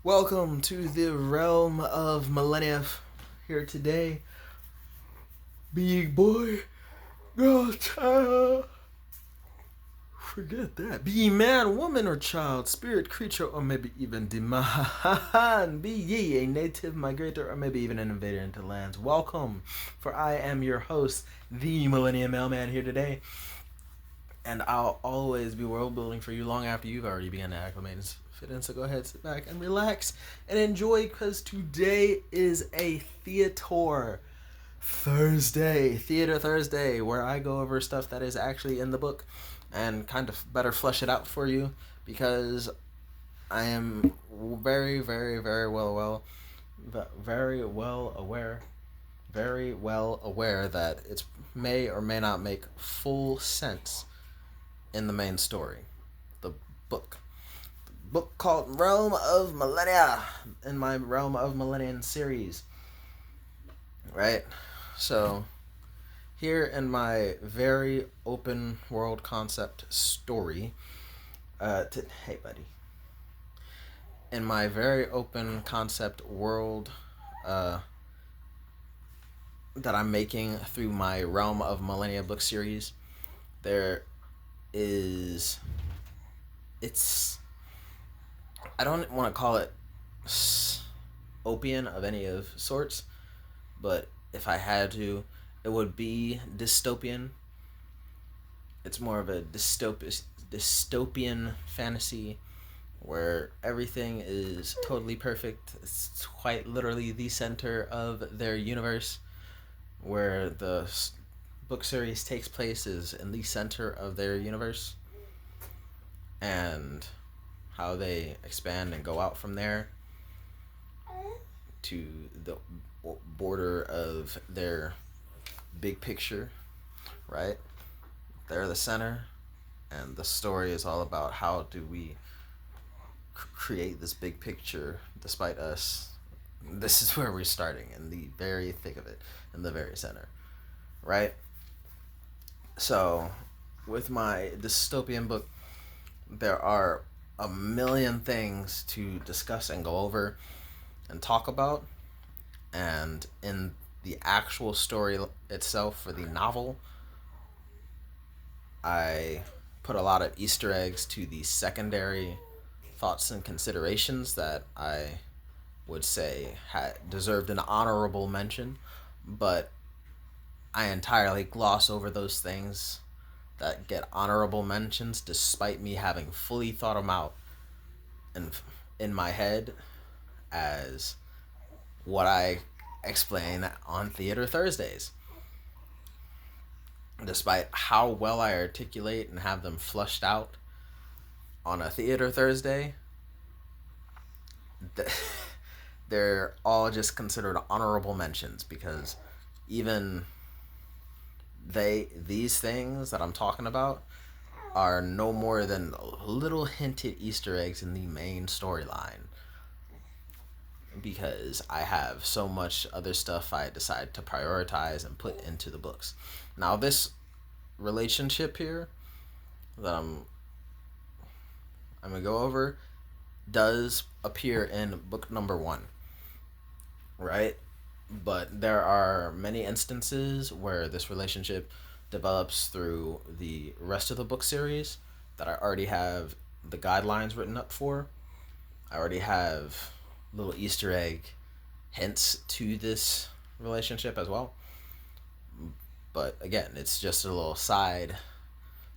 Welcome to the realm of Millenia. Here today, big boy, girl, child. Forget that. Be man, woman, or child, spirit, creature, or maybe even demand. Be ye a native migrator, or maybe even an invader into lands. Welcome, for I am your host, the Millennium Mailman, here today. And I'll always be world building for you long after you've already begun to acclimate and fit in. So go ahead, sit back and relax and enjoy, because today is a Theater Thursday, where I go over stuff that is actually in the book and kind of better flesh it out for you, because I am very, very, very well aware that it may or may not make full sense in the main story, the book. The book called Realm of Millenia, in my Realm of Millennium series. Right? So, here in my very open world concept story, hey buddy. In my very open concept world that I'm making through my Realm of Millennia book series, I don't want to call it opium of any of sorts, but if I had to, it would be dystopian. It's more of a dystopian fantasy where everything is totally perfect. It's quite literally the center of their universe, where the book series takes place is in the center of their universe, and how they expand and go out from there to the border of their big picture, right? They're the center, and the story is all about how do we create this big picture despite us. This is where we're starting, in the very thick of it, in the very center, right? So, with my dystopian book, there are a million things to discuss and go over and talk about. And in the actual story itself for the novel, I put a lot of Easter eggs to the secondary thoughts and considerations that I would say deserved an honorable mention, but I entirely gloss over those things that get honorable mentions despite me having fully thought them out in my head as what I explain on Theater Thursdays. Despite how well I articulate and have them flushed out on a Theater Thursday, they're all just considered honorable mentions, because even these things that I'm talking about are no more than little hinted Easter eggs in the main storyline, because I have so much other stuff I decide to prioritize and put into the books. Now, this relationship here that I'm gonna go over does appear in book number 1, right? But there are many instances where this relationship develops through the rest of the book series that I already have the guidelines written up for. I already have little Easter egg hints to this relationship as well. But again, it's just a little side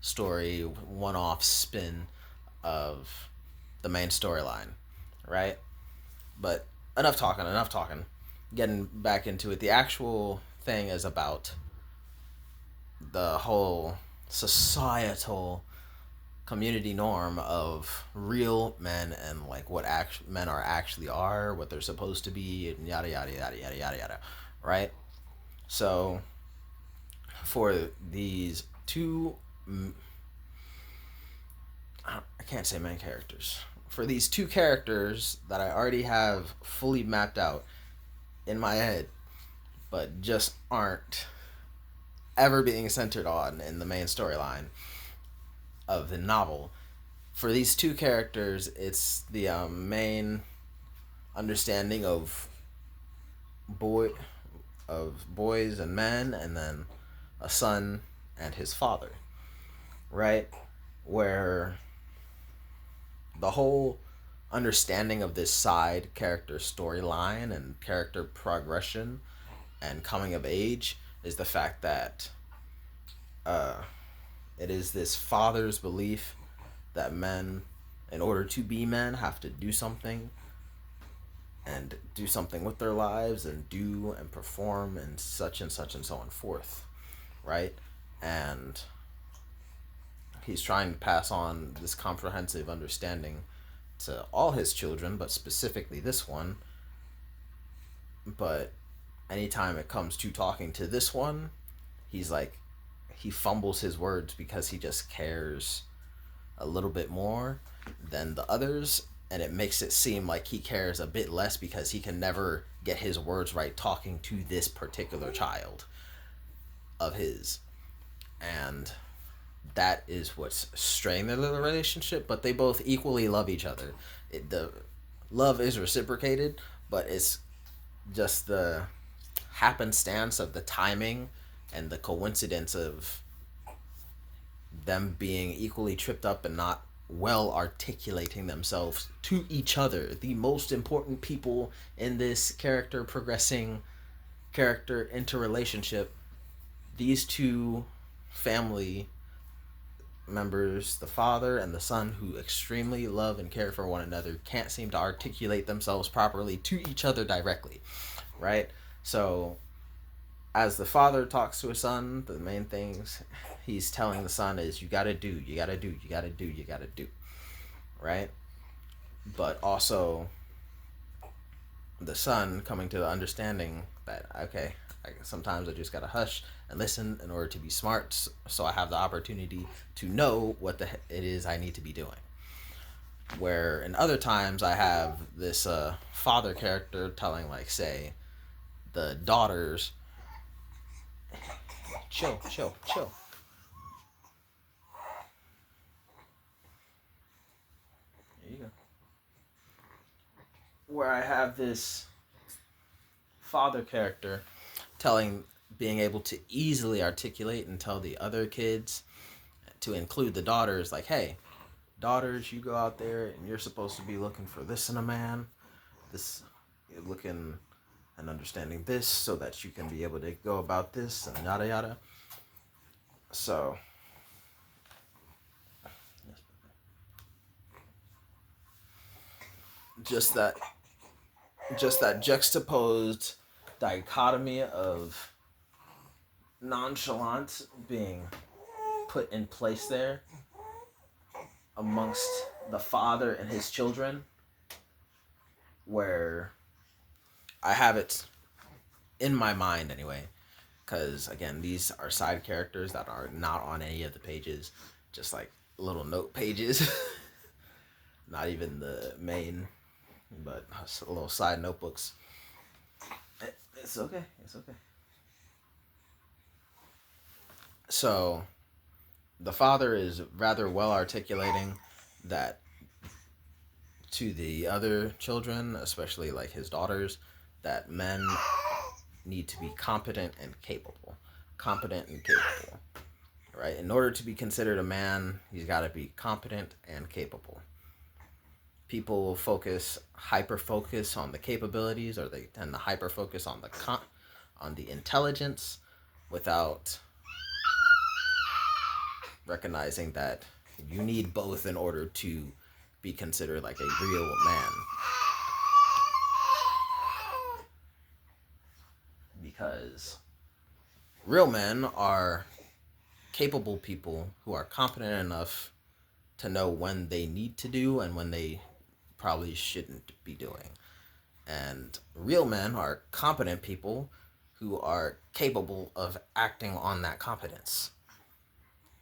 story, one-off spin of the main storyline, right? But enough talking. Getting back into it, the actual thing is about the whole societal community norm of real men, and like what men are, what they're supposed to be, and yada yada yada yada yada yada, right? So for these two, I can't say main characters, for these two characters that I already have fully mapped out in my head, but just aren't ever being centered on in the main storyline of the novel. For these two characters, it's the main understanding boy of boys and men, and then a son and his father, right? Where the whole understanding of this side character storyline and character progression and coming of age is the fact that uh, it is this father's belief that men, in order to be men, have to do something and do something with their lives and do and perform and such and such and so on forth, right? And he's trying to pass on this comprehensive understanding to all his children, but specifically this one. But anytime it comes to talking to this one, he's like, he fumbles his words because he just cares a little bit more than the others, and it makes it seem like he cares a bit less because he can never get his words right talking to this particular child of his. And that is what's straying their little relationship, but they both equally love each other. The love is reciprocated, but it's just the happenstance of the timing and the coincidence of them being equally tripped up and not well articulating themselves to each other. The most important people in this character progressing character interrelationship, these two family members, the father and the son, who extremely love and care for one another, can't seem to articulate themselves properly to each other directly, right? So as the father talks to his son, the main things he's telling the son is, you gotta do, you gotta do, you gotta do, you gotta do, right? But also the son coming to the understanding that, okay, sometimes I just gotta hush and listen in order to be smart, so I have the opportunity to know what it is I need to be doing. Where in other times I have this father character telling, like, say, the daughters, chill, chill, chill. There you go. Where I have this father character being able to easily articulate and tell the other kids, to include the daughters, like, hey, daughters, you go out there and you're supposed to be looking for this in a man, this, you're looking and understanding this so that you can be able to go about this and yada yada. So just that juxtaposed dichotomy of nonchalance being put in place there amongst the father and his children, where I have it in my mind anyway, because again, these are side characters that are not on any of the pages, just like little note pages. Not even the main, but little side notebooks. It's okay. It's okay. So, the father is rather well articulating that to the other children, especially like his daughters, that men need to be competent and capable. Competent and capable. Right? In order to be considered a man, he's got to be competent and capable. People hyper focus on the capabilities, or they tend to hyper focus on the intelligence, without recognizing that you need both in order to be considered like a real man. Because real men are capable people who are competent enough to know when they need to do and when they probably shouldn't be doing. And real men are competent people who are capable of acting on that competence.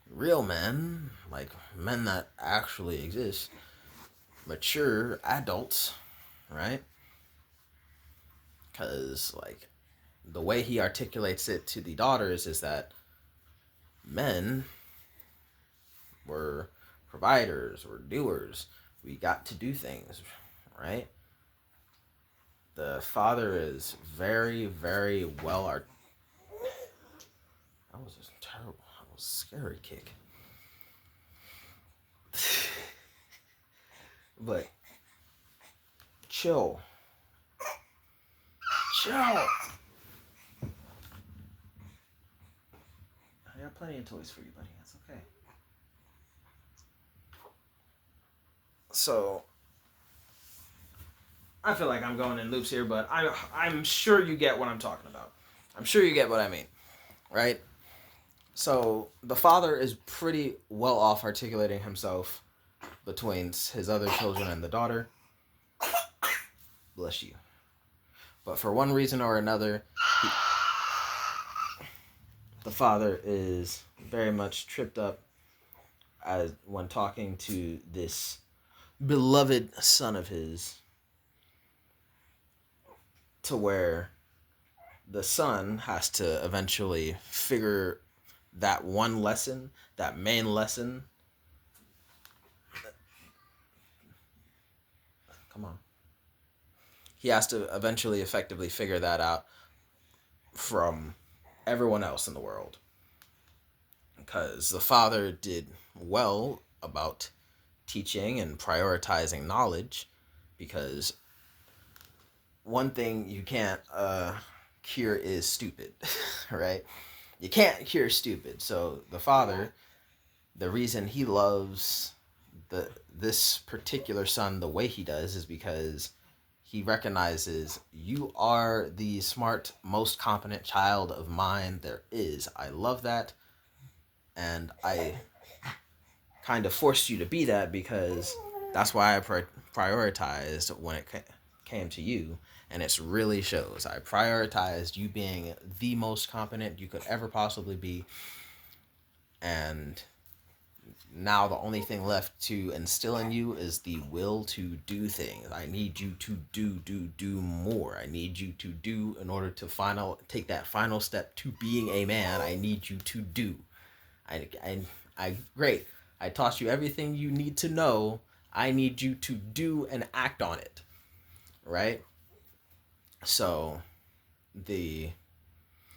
Real men, like men that actually exist, mature adults, right? Because, like, the way he articulates it to the daughters is that men were providers, were doers. We got to do things, right? The father is very, very well that was just terrible. That was a scary kick. But chill. Chill. I got plenty of toys for you, buddy. That's okay. So I feel like I'm going in loops here, but I'm sure you get what I'm talking about. I'm sure you get what I mean, right? So the father is pretty well off articulating himself between his other children and the daughter. Bless you. But for one reason or another, the father is very much tripped up as when talking to this beloved son of his, to where the son has to eventually figure that one lesson, that main lesson. Come on. He has to eventually effectively figure that out from everyone else in the world. Because the father did well about teaching and prioritizing knowledge, because one thing you can't cure is stupid, right? You can't cure stupid. So the father, the reason he loves this particular son the way he does is because he recognizes you are the smart, most competent child of mine there is. I love that. And I kind of forced you to be that because that's why I prioritized when it came to you. And it really shows. I prioritized you being the most competent you could ever possibly be. And now the only thing left to instill in you is the will to do things. I need you to do more. I need you to do, in order to take that final step to being a man, I need you to do. Great. I taught you everything you need to know. I need you to do and act on it. Right? So,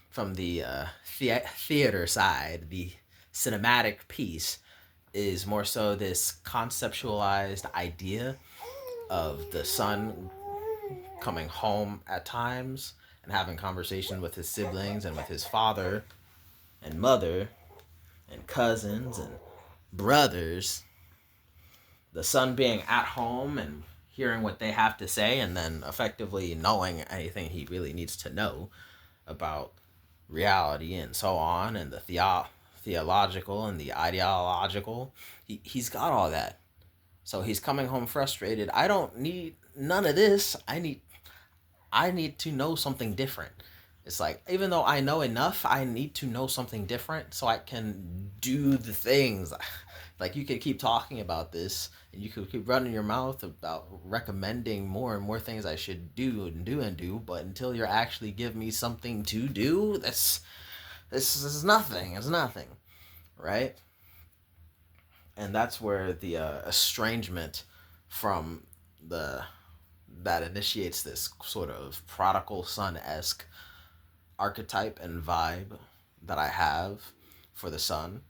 from the theater side, the cinematic piece is more so this conceptualized idea of the son coming home at times and having conversation with his siblings and with his father and mother and cousins and brothers. The son being at home and hearing what they have to say, and then effectively knowing anything he really needs to know about reality and so on, and the theological and the ideological. He's got all that. So he's coming home frustrated. I don't need none of this. I need to know something different. It's like, even though I know enough, I need to know something different so I can do the things. Like, you could keep talking about this, and you could keep running your mouth about recommending more and more things I should do, but until you're actually give me something to do, this is nothing. It's nothing, right? And that's where the estrangement from that initiates this sort of prodigal son-esque archetype and vibe that I have for the son,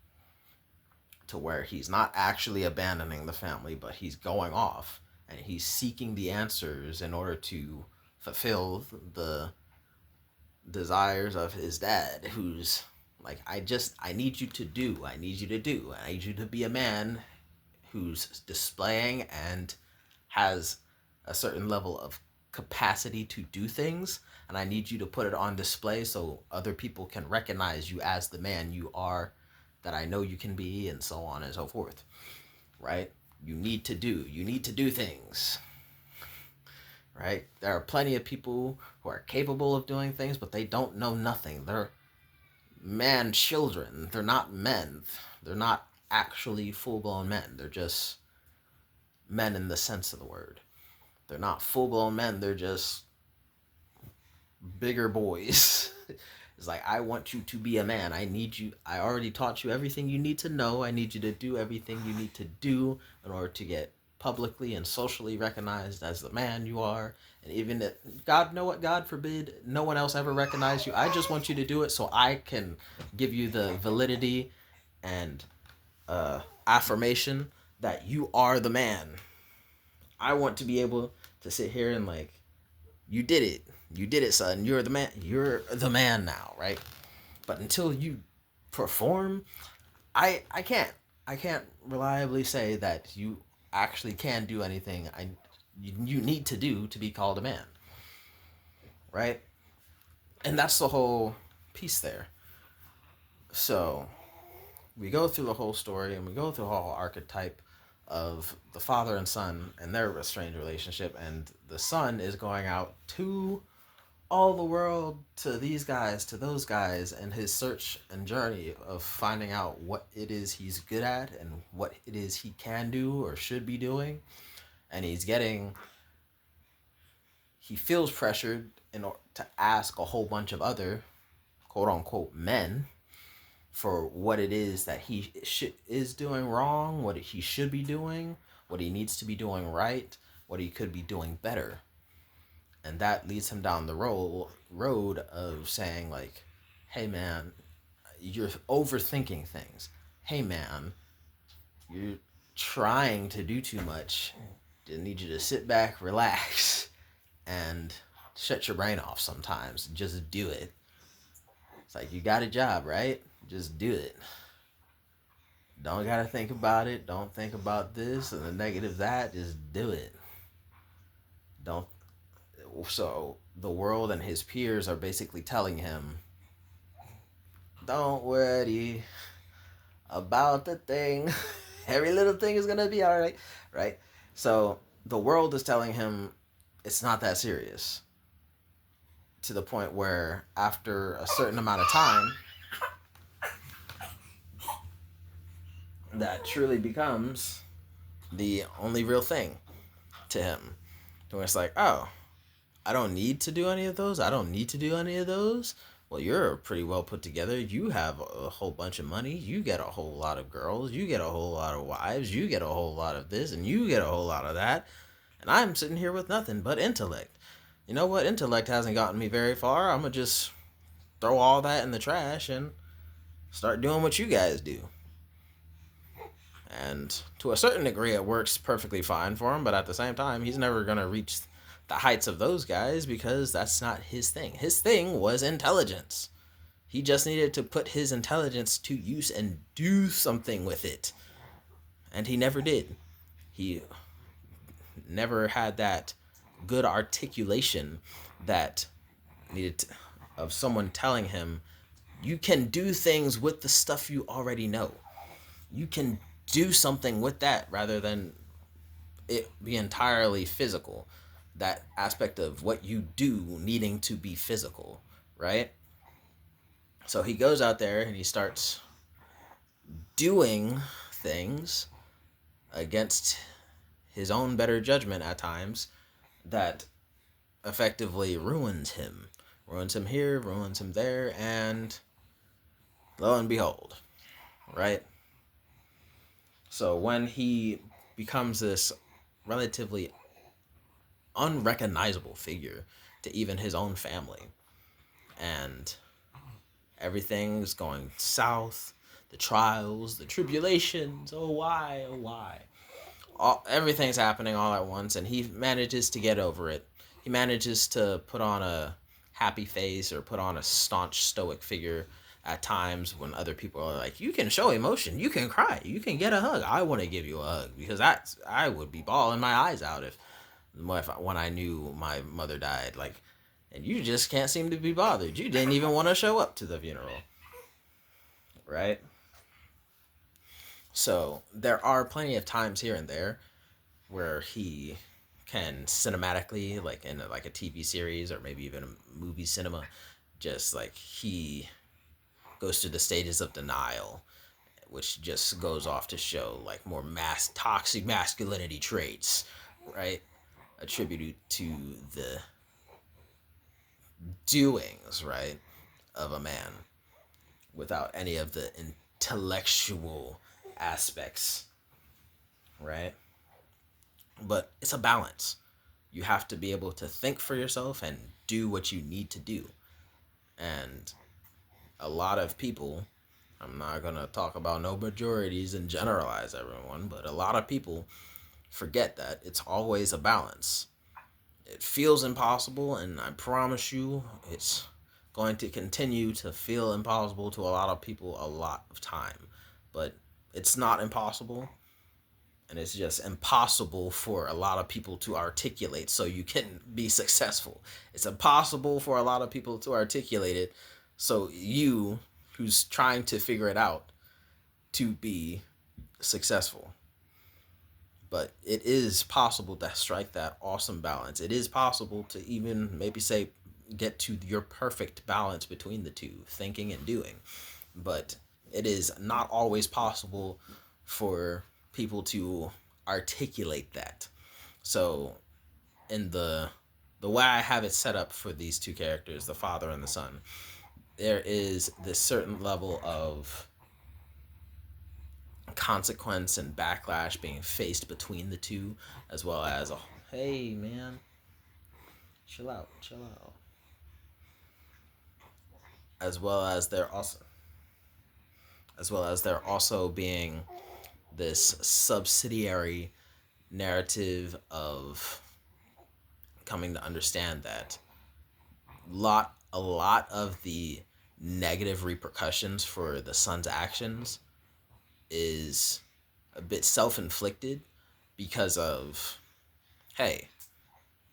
to where he's not actually abandoning the family, but he's going off and he's seeking the answers in order to fulfill the desires of his dad, who's like, I need you to do, I need you to be a man who's displaying and has a certain level of capacity to do things, and I need you to put it on display so other people can recognize you as the man you are, that I know you can be, and so on and so forth, right? You need to do things, right? There are plenty of people who are capable of doing things, but they don't know nothing. They're man children. They're not men. They're not actually full-blown men. They're just men in the sense of the word. They're not full-blown men. They're just bigger boys. It's like, I want you to be a man. I need you. I already taught you everything you need to know. I need you to do everything you need to do in order to get publicly and socially recognized as the man you are. And even if God forbid, no one else ever recognized you, I just want you to do it so I can give you the validity and affirmation that you are the man. I want to be able to sit here and like, you did it. You did it, son. You're the man. You're the man now, right? But until you perform, I can't. I can't reliably say that you actually can do anything you need to do to be called a man, right? And that's the whole piece there. So we go through the whole story and we go through the whole archetype of the father and son and their estranged relationship, and the son is going out to all the world, to these guys, to those guys, and his search and journey of finding out what it is he's good at and what it is he can do or should be doing. And he feels pressured in order to ask a whole bunch of other quote unquote men for what it is that he is doing wrong, what he should be doing, what he needs to be doing right, what he could be doing better. And that leads him down the road of saying like, hey man, you're overthinking things. Hey man, you're trying to do too much. I need you to sit back, relax, and shut your brain off sometimes. Just do it. It's like, you got a job, right? Just do it. Don't gotta think about it. Don't think about this and the negative that. Just do it. Don't. So the world and his peers are basically telling him, don't worry about the thing. Every little thing is gonna be alright, right? So the world is telling him it's not that serious. To the point where after a certain amount of time, that truly becomes the only real thing to him. Where it's like, oh, I don't need to do any of those. I don't need to do any of those. Well, you're pretty well put together. You have a whole bunch of money. You get a whole lot of girls. You get a whole lot of wives. You get a whole lot of this, and you get a whole lot of that. And I'm sitting here with nothing but intellect. You know what? Intellect hasn't gotten me very far. I'm going to just throw all that in the trash and start doing what you guys do. And to a certain degree, it works perfectly fine for him. But at the same time, he's never going to reach the heights of those guys because that's not his thing. His thing was intelligence. He just needed to put his intelligence to use and do something with it. And he never did. He never had that good articulation that needed to, of someone telling him, you can do things with the stuff you already know. You can do something with that rather than it be entirely physical. That aspect of what you do needing to be physical, right? So he goes out there and he starts doing things against his own better judgment at times that effectively ruins him. Ruins him here, ruins him there, and lo and behold, right? So when he becomes this relatively unrecognizable figure to even his own family, and everything's going south, the trials, the tribulations, oh why, oh why. Everything's happening all at once, and he manages to get over it. He manages to put on a happy face or put on a staunch stoic figure at times when other people are like, you can show emotion, you can cry, you can get a hug. I want to give you a hug because I would be bawling my eyes out if when I knew my mother died, like, and you just can't seem to be bothered. You didn't even want to show up to the funeral, right? So there are plenty of times here and there where he can cinematically, like in like a TV series or maybe even a movie cinema, just like he goes through the stages of denial, which just goes off to show like more toxic masculinity traits, right? Attributed to the doings, right, of a man without any of the intellectual aspects, right? But it's a balance. You have to be able to think for yourself and do what you need to do. And a lot of people, I'm not going to talk about no majorities and generalize everyone, but a lot of people forget that it's always a balance. It feels impossible, and I promise you it's going to continue to feel impossible to a lot of people a lot of time. But it's not impossible, and it's just impossible for a lot of people to articulate so you can be successful. It's impossible for a lot of people to articulate it so you, who's trying to figure it out, to be successful. But it is possible to strike that awesome balance. It is possible to even maybe say get to your perfect balance between the two, thinking and doing. But it is not always possible for people to articulate that. So in the way I have it set up for these two characters, the father and the son, there is this certain level of consequence and backlash being faced between the two, as well as a hey man, chill out, as well as they're also being this subsidiary narrative of coming to understand that a lot of the negative repercussions for the son's actions is a bit self-inflicted because of, hey,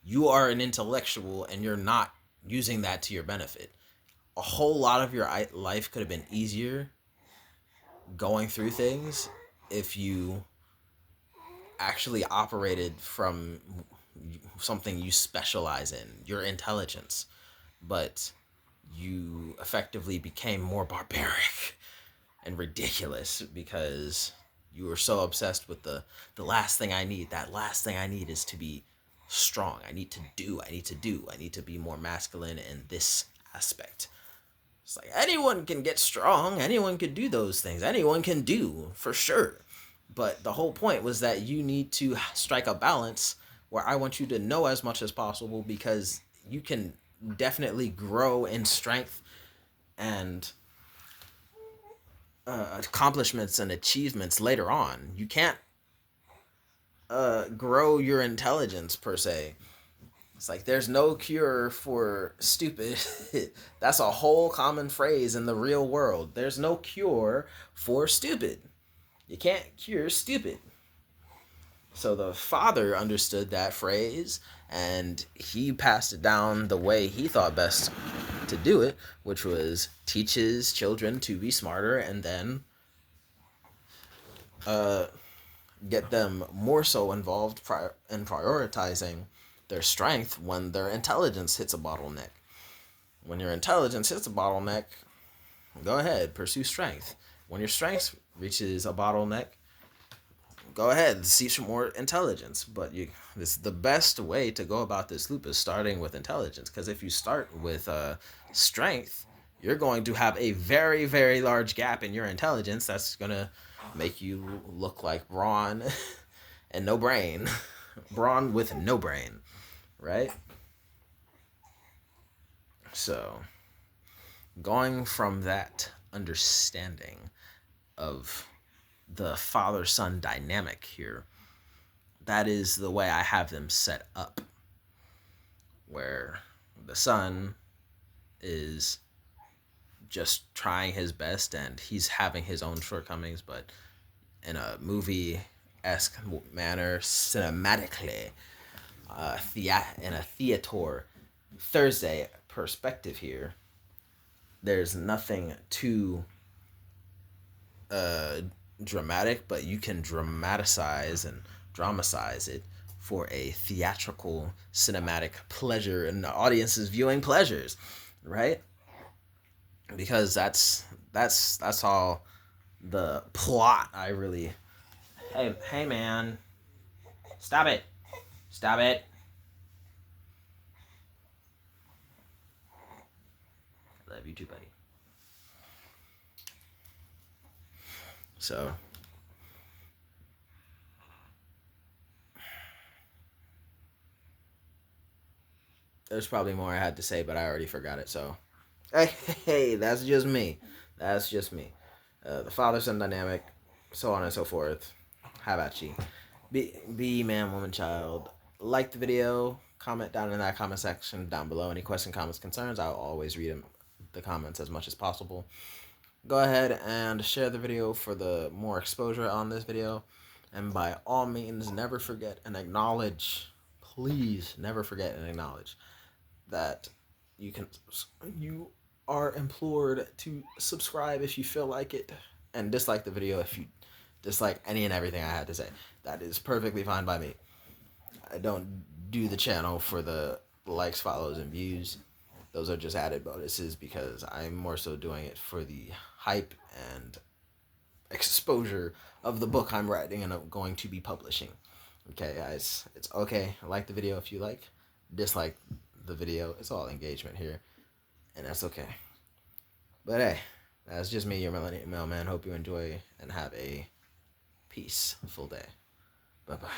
you are an intellectual and you're not using that to your benefit. A whole lot of your life could have been easier going through things if you actually operated from something you specialize in, your intelligence. But you effectively became more barbaric and ridiculous because you were so obsessed with the last thing I need. That last thing I need is to be strong. I need to be more masculine in this aspect. It's like anyone can get strong, anyone can do those things, anyone can do for sure. But the whole point was that you need to strike a balance where I want you to know as much as possible, because you can definitely grow in strength and accomplishments and achievements later on. You can't grow your intelligence per se. It's like there's no cure for stupid. That's a whole common phrase in the real world. There's no cure for stupid. You can't cure stupid. So the father understood that phrase and he passed it down the way he thought best to do it, which was teach his children to be smarter and then get them more so involved in prioritizing their strength when their intelligence hits a bottleneck. When your intelligence hits a bottleneck, go ahead, pursue strength. When your strength reaches a bottleneck, go ahead, see some more intelligence. But this the best way to go about this loop is starting with intelligence, because if you start with strength, you're going to have a very, very large gap in your intelligence that's going to make you look like Braun and no brain. Braun with no brain, right? So, going from that understanding of the father-son dynamic here, that is the way I have them set up, where the son is just trying his best and he's having his own shortcomings, but in a movie-esque manner, cinematically, in a TheaterThursday perspective here, there's nothing too dramatic, but you can dramatize and dramatize it for a theatrical cinematic pleasure and the audience's viewing pleasures, right? Because that's all the plot I really. Hey man, stop it. Love you too, buddy. So There's probably more I had to say, but I already forgot it. So, hey, that's just me. That's just me. The father-son dynamic, so on and so forth. How about you? Be man, woman, child. Like the video. Comment down in that comment section down below. Any questions, comments, concerns. I'll always read them, the comments as much as possible. Go ahead and share the video for the more exposure on this video. And by all means, never forget and acknowledge. Please never forget and acknowledge that you are implored to subscribe if you feel like it, and dislike the video if you dislike any and everything I had to say. That is perfectly fine by me. I don't do the channel for the likes, follows, and views. Those are just added bonuses because I'm more so doing it for the hype and exposure of the book I'm writing and I'm going to be publishing. Okay, guys, it's okay. Like the video if you like. Dislike the video. It's all engagement here, and that's okay. But hey, that's just me, your Millenia mailman. Hope you enjoy and have a peaceful day. Bye bye.